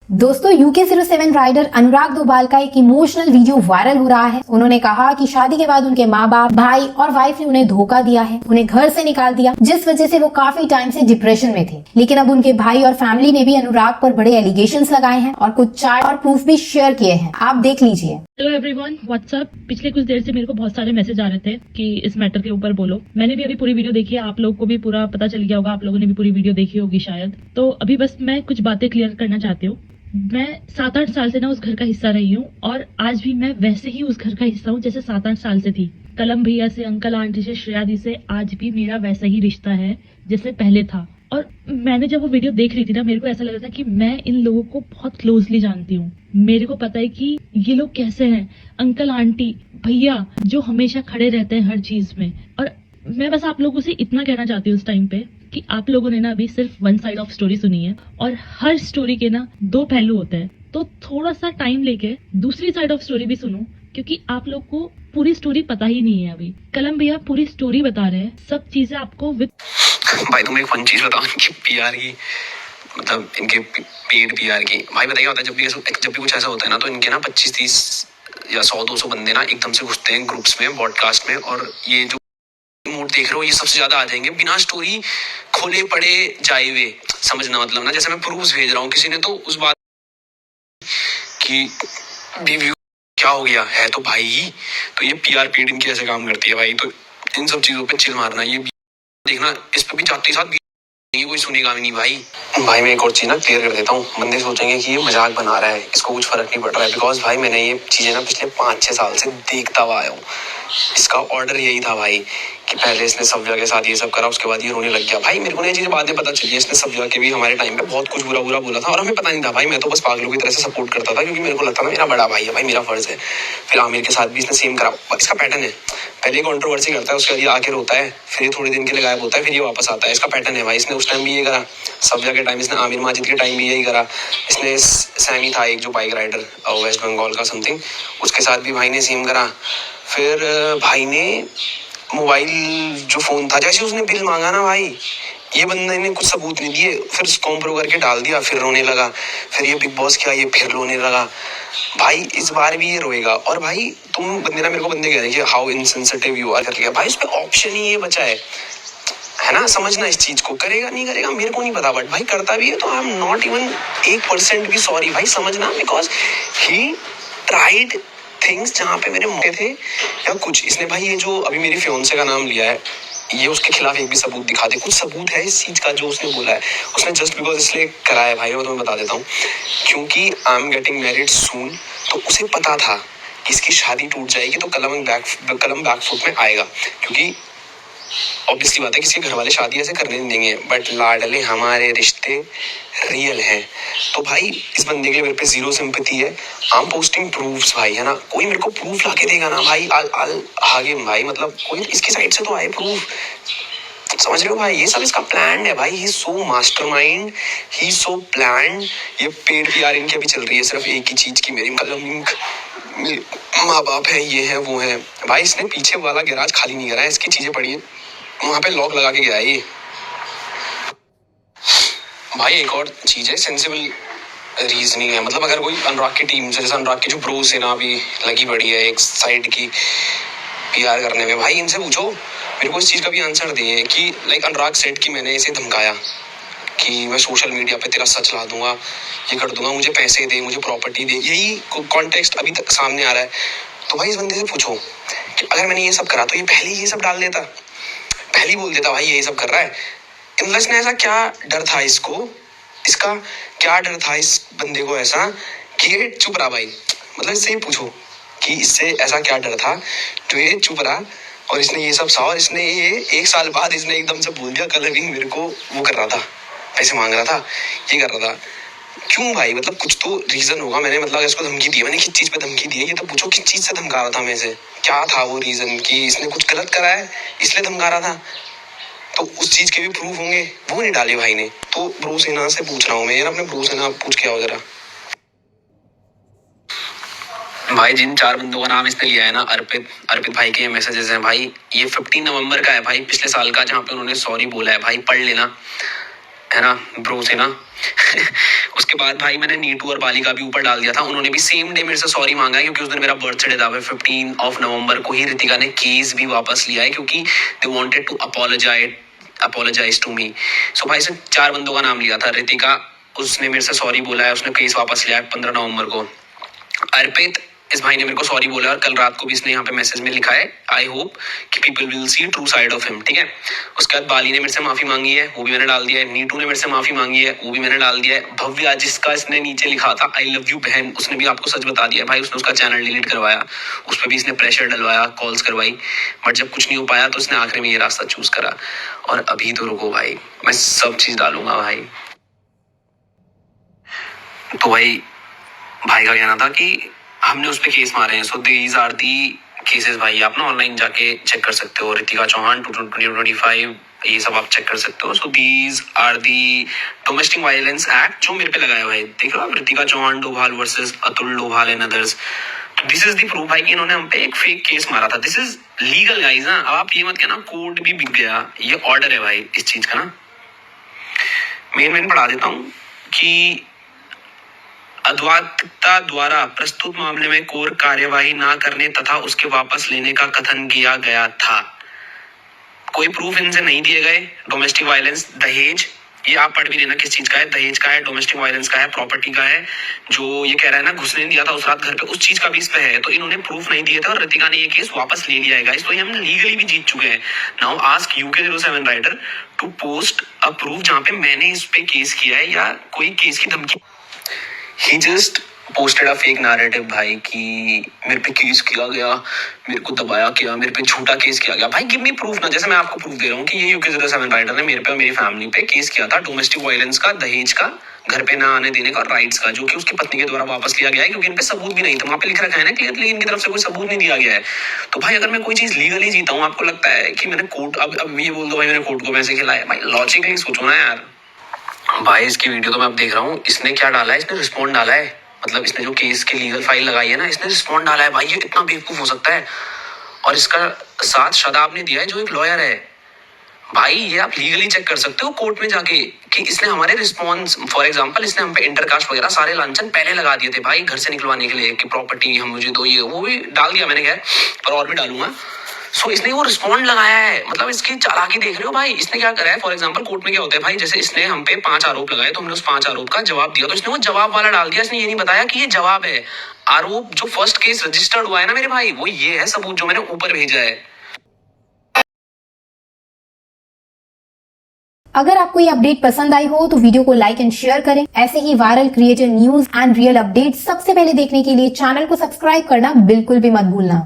दोस्तों UK07 rider अनुराग दोबाल का एक इमोशनल वीडियो वायरल हो रहा है। उन्होंने कहा कि शादी के बाद उनके माँ बाप, भाई और वाइफ ने उन्हें धोखा दिया है, उन्हें घर से निकाल दिया, जिस वजह से वो काफी टाइम से डिप्रेशन में थे। लेकिन अब उनके भाई और फैमिली ने भी अनुराग पर बड़े एलिगेशंस लगाए हैं और कुछ चार्ट और प्रूफ भी शेयर किए हैं। आप देख लीजिए। Hello everyone, what's up. पिछले कुछ देर से मेरे को बहुत सारे मैसेज आ रहे थे कि इस मैटर के ऊपर बोलो। मैंने भी अभी पूरी वीडियो देखी है, आप लोगों को भी पूरा पता चल गया होगा, आप लोगों ने भी पूरी वीडियो देखी होगी शायद। तो अभी बस मैं कुछ बातें क्लियर करना चाहती हूँ। मैं 7-8 साल से ना उस घर का हिस्सा रही हूँ और आज भी मैं वैसे ही उस घर का हिस्सा हूँ जैसे 7-8 साल से थी। कलम भैया से, अंकल आंटी से, श्रेया दी से आज भी मेरा वैसा ही रिश्ता है जैसे पहले था। और मैंने जब वो वीडियो देख रही थी ना, मेरे को ऐसा लग रहा था कि मैं इन लोगों को बहुत क्लोजली जानती हूँ। मेरे को पता है कि ये लोग कैसे हैं, अंकल आंटी भैया जो हमेशा खड़े रहते हैं हर चीज में। और मैं बस आप लोगों से इतना कहना चाहती हूँ उस टाइम पे कि आप लोगों ने ना अभी सिर्फ वन साइड ऑफ स्टोरी सुनी है और हर स्टोरी के ना 2 पहलू होते हैं। तो थोड़ा सा टाइम लेके दूसरी साइड ऑफ स्टोरी भी सुनो, क्योंकि आप लोग को पूरी स्टोरी पता ही नहीं है। अभी कलम भैया पूरी स्टोरी बता रहे हैं, सब चीजें आपको विद भाई तुम एक फन चीज बताओ इनकी पीआर की, मतलब इनके पेड पीआर की। भाई बताइए होता है जब भी कुछ ऐसा होता है ना, तो इनके ना 25-30 या 100-200 बंदे ना एकदम से घुसते हैं ग्रुप्स में, पॉडकास्ट में, और ये जो मूड देख रहे हो ये सबसे ज्यादा आ जाएंगे बिना स्टोरी खोले पड़े जाए हुए। समझना मतलब ना, जैसे मैं प्रूफ भेज रहा हूँ किसी ने तो उस बात की रिव्यू क्या हो गया है, तो भाई तो ये पीआर पेड इनकी ऐसे काम करती है भाई। तो इन सब चीजों पे चिल मारना, ये देखना, इस पे भी जाते साथ ये कोई सुनेगा भी नहीं भाई मैं एक और चीज ना क्लियर कर देता हूँ। बंदे सोचेंगे कि ये मजाक बना रहा है, इसको कुछ फर्क नहीं पड़ रहा है, बिकॉज भाई मैंने ये चीजें ना पिछले 5-6 साल से देखता हुआ आया हूँ। इसका ऑर्डर यही था भाई कि पहले इसने सव्या के साथ ये सब करा, उसके बाद ये रोने लग गया। भाई मेरे को ये चीजें बाद में पता चली, इसने सव्या के भी हमारे टाइम पे बहुत कुछ बुरा बोला था और हमें पता नहीं था भाई। मैं तो बस पागलों की तरह से सपोर्ट करता था, क्योंकि मेरे को लगता था मेरा बड़ा भाई है भाई, मेरा फर्ज है। फिर आमिर के साथ भी इसने सेम करा। इसका पैटर्न है, पहले कंट्रोवर्सी करता है, उसके बाद ये आके रोता है, फिर ये थोड़े दिन के लिए गायब होता है, फिर ये वापस आता है। इसका पैटर्न है भाई। इसने उस टाइम भी ये करा, सव्या के टाइम, इसने आमिर माजिद के टाइम भी यही करा। इसने सैमी था एक जो बाइक राइडर वेस्ट बंगाल का समथिंग, उसके साथ भी भाई ने सेम करा। फिर भाई ने मोबाइल जो फोन था, जैसे उसने बिल मांगा ना भाई, ये बंदे ने कुछ सबूत नहीं दिए, फिर कॉम्प्रो करके डाल दिया, फिर रोने लगा। फिर ये बिग बॉस किया, ये फिर रोने लगा। भाई इस बार भी ये रोएगा। और भाई तुम बंदे ना, मेरे को बंदे कह रहे हैं कि हाउ इनसेंसिटिव यू आर करके, भाई उसमें ऑप्शन ही ये बचा है ना। समझना इस चीज को, करेगा नहीं करेगा मेरे को नहीं पता, बट भाई करता भी है तो आई एम नॉट इवन 1% भी सॉरी भाई, समझना। बिकॉज ही ट्राइड थिंग्स जहाँ पे मेरे मौके थे या कुछ। इसने भाई ये जो अभी मेरी फियोंसे का नाम लिया है, ये उसके खिलाफ एक भी सबूत दिखा दे, कुछ सबूत है इस चीज का जो उसने बोला है। उसने जस्ट बिकॉज इसलिए करा है भाई, मैं तुम्हें बता देता हूँ, क्योंकि आई एम गेटिंग मैरिड सून। तो उसे पता था कि इसकी शादी टूट जाएगी तो कलम बैकफुट में आएगा, क्योंकि ऑब्वियसली बात है किसी घर वाले शादी ऐसे करने नहीं देंगे, बट लाडले हमारे रिश्ते रियल हैं। तो भाई इस बंदे के लिए मेरे पे जीरो सिंपैथी है। आई एम पोस्टिंग प्रूफ्स भाई, है ना। कोई मेरे को प्रूफ लाके देगा ना भाई, आगे भाई, मतलब कोई इसकी साइड से तो आए प्रूफ। समझ रहे हो भाई, ये सब इसका प्लान है भाई। ही सो मास्टरमाइंड, ही सो प्लान। ये पेड पीआर इनकी अभी चल रही है सिर्फ एक ही चीज की, मेरी माँ बाप है, ये है वो है। भाई इसने पीछे वाला गैराज खाली नहीं करा है, इसकी चीजें पड़ी है, वहां पे लॉक लगा के गया है ये। भाई एक और चीज है, सेंसिबल रीजनिंग है। मतलब अगर कोई अनुराग की टीम से, जैसे अनुराग की जो ब्रोस है ना अभी लगी पड़ी है एक साइड की पीआर करने में, भाई इनसे पूछो, मेरे को इस चीज का भी आंसर दिए कि लाइक अनुराग सेट कि मैंने इसे धमकाया कि मैं सोशल मीडिया पे तेरा सच ला दूंगा, ये कर दूंगा, मुझे पैसे दे, मुझे प्रॉपर्टी दे। यही कॉन्टेक्स्ट अभी तक सामने आ रहा है। तो भाई इस बंदे से पूछो कि अगर मैंने ये सब करा तो ये पहले ये सब डाल देता, पहले बोल देता भाई ये सब कर रहा है। इनलेस ने ऐसा क्या डर था इसको, इसका क्या डर था इस बंदे को ऐसा कि ये चुप रहा भाई। मतलब इससे ये पूछो कि इससे ऐसा क्या डर था जो ये चुप रहा और इसने ये सब सहा, और इसने ये 1 साल बाद इसने एकदम से बोल दिया कल भी मेरे को वो कर रहा था, पैसे मांग रहा था, ये कर रहा था। क्यों भाई, मतलब कुछ तो रीजन होगा। मैंने मतलब इसको धमकी दी, मैंने किस चीज पे धमकी दी है ये तो पूछो, किस चीज से धमका रहा था मैं इसे, क्या था वो रीजन कि इसने कुछ गलत करा है इसलिए धमका रहा था। तो उस चीज के भी प्रूफ होंगे, वो नहीं डाले भाई ने। तो ब्रो सेना से पूछ रहा हूँ मैं, अपने ब्रो सेना पूछ के आओ जरा। भाई जिन 4 बंदों का नाम इसने लिया है ना, अर्पित भाई के मैसेजेस हैं भाई, ये 15 नवंबर का है भाई, पिछले साल का, जहाँ पे उन्होंने सॉरी बोला है भाई, पढ़ लेना, है ना ब्रो सेना। उसके बाद भाई मैंने नीटू और बाली का भी ऊपर डाल दिया था, उन्होंने भी सेम डे मेरे से सॉरी मांगा है, क्योंकि उस दिन मेरा बर्थडे था। 15 नवंबर को ही रितिका ने केस भी वापस लिया है, क्योंकि they wanted to apologise to me. So भाई से 4 बंदों का नाम लिया था। रितिका, उसने मेरे से सॉरी बोला है, उसने केस वापस लिया है 15 नवंबर को। अर्पित, इस भाई ने मेरे को सॉरी बोला है और कल रात को भी इसने यहाँ पे मैसेज में लिखा है, आई होप कि people will C true side of him, ठीक है। उसके बाद बाली ने मेरे से माफी मांगी है, वो भी मैंने डाल दिया है। नीटू ने मेरे से माफी मांगी है, वो भी मैंने डाल दिया है। भव्या, जिसका इसने नीचे लिखा था आई लव यू बहन, उसने भी आपको सच बता दिया भाई, उसने उसका चैनल डिलीट करवाया, उस पर भी इसने प्रेशर डलवाया, कॉल्स करवाई, बट जब कुछ नहीं हो पाया तो इसने आखिर में ये रास्ता चूज करा। और अभी तो रुको भाई, मैं सब चीज डालूंगा भाई। तो भाई का कहना था कि हमने उस पर केस मारे हैं। So these are the cases भाई, आप ना ऑनलाइन जाके चेक कर सकते हो। रितिका चौहान 2025, ये सब आप चेक कर सकते हो। So these are the domestic violence act जो मेरे पे लगाया हुआ है, देख लो आप, Ritika Chauhan Doval versus Atul Doval and others. This is the proof भाई कि इन्होंने हम पे एक फेक केस मारा था। दिस इज लीगल गाइज ना, अब आप ये मत कहना कोर्ट भी बिक गया, ये ऑर्डर है भाई इस चीज का ना। मेन पढ़ा देता हूँ कि अध्यात्मिकता द्वारा प्रस्तुत मामले में कोर्ट कार्यवाही न करने तथा उसके वापस लेने का कथन किया गया था। कोई प्रूफ इनसे नहीं दिए गए। डोमेस्टिक वायलेंस, दहेज, ये आप पढ़ भी लेना किस चीज का है, दहेज का है, डोमेस्टिक वायलेंस का है, प्रॉपर्टी का है। जो ये कह रहा है ना घुसने दिया था उस रात घर पे, उस चीज का भी इस पे है। तो इन्होंने प्रूफ नहीं दिए थे और रितिका ने ये केस वापस ले लिया है गाइस, तो ये हम लीगली भी जीत चुके हैं। Now ask UK07 rider to post a proof जहां पे मैंने इस पे केस किया है या कोई केस की धमकी। He just posted a fake narrative भाई कि मेरे पे केस किया गया, मेरे को दबाया गया, मेरे पे झूठा केस किया गया। भाई गिव मी प्रूफ ना, जैसे मैं आपको प्रूफ दे रहा हूँ कि ये UK07 राइडर ने मेरे पे और मेरी फैमिली पे केस किया था डोमेस्टिक वायलेंस का, दहेज का, घर पे ना आने देने का और राइट्स का, जो कि उसकी पत्नी के द्वारा वापस लिया गया है, क्योंकि इन पे सबूत भी नहीं था। वहां पे लिख रखा है ना क्लियरली, इनकी तरफ से कोई सबूत नहीं दिया गया है। तो भाई अगर मैं कोई चीज लीगली जीता हूँ, आपको लगता है कि मैंने कोर्ट, अब ये बोल दो भाई मैंने कोर्ट को पैसे खिलाए, भाई लॉजिकली सोचो ना यार। भाई इसकी वीडियो तो मैं अब देख रहा हूँ, इसने क्या डाला है, इसने रिस्पॉन्ड डाला है, मतलब इसने जो केस की लीगल फाइल लगाई है ना, इसने रिस्पॉन्ड डाला है। भाई ये इतना बेवकूफ हो सकता है। और इसका साथ शादाब ने दिया है जो एक लॉयर है। भाई ये आप लीगली चेक कर सकते हो कोर्ट में जाके कि इसने हमारे रिस्पॉन्स, फॉर एग्जांपल इसने हम पे इंटरकास्ट वगैरह सारे लांछन पहले लगा दिए थे भाई, घर से निकलवाने के लिए कि प्रॉपर्टी हम मुझे तो ये वो भी डाल दिया मैंने, खैर पर और भी डालूंगा। सो इसने वो रिस्पॉन्ड लगाया है, मतलब इसकी चालाकी देख रहे हो भाई। इसने क्या करा है, फॉर एग्जांपल कोर्ट में क्या होता है भाई, जैसे इसने हम पे 5 आरोप लगाए तो हमने उस 5 आरोप का जवाब दिया, तो इसने वो जवाब वाला डाल दिया। इसने ये नहीं बताया कि ये जवाब है। आरोप जो फर्स्ट केस रजिस्टर्ड हुआ है ना मेरे भाई, वो ये है सबूत जो मैंने ऊपर भेजा है। अगर आपको ये अपडेट पसंद आई हो तो वीडियो को लाइक एंड शेयर करें। ऐसे ही viral, creative news and real update सबसे पहले देखने के लिए चैनल को सब्सक्राइब करना बिल्कुल भी मत भूलना।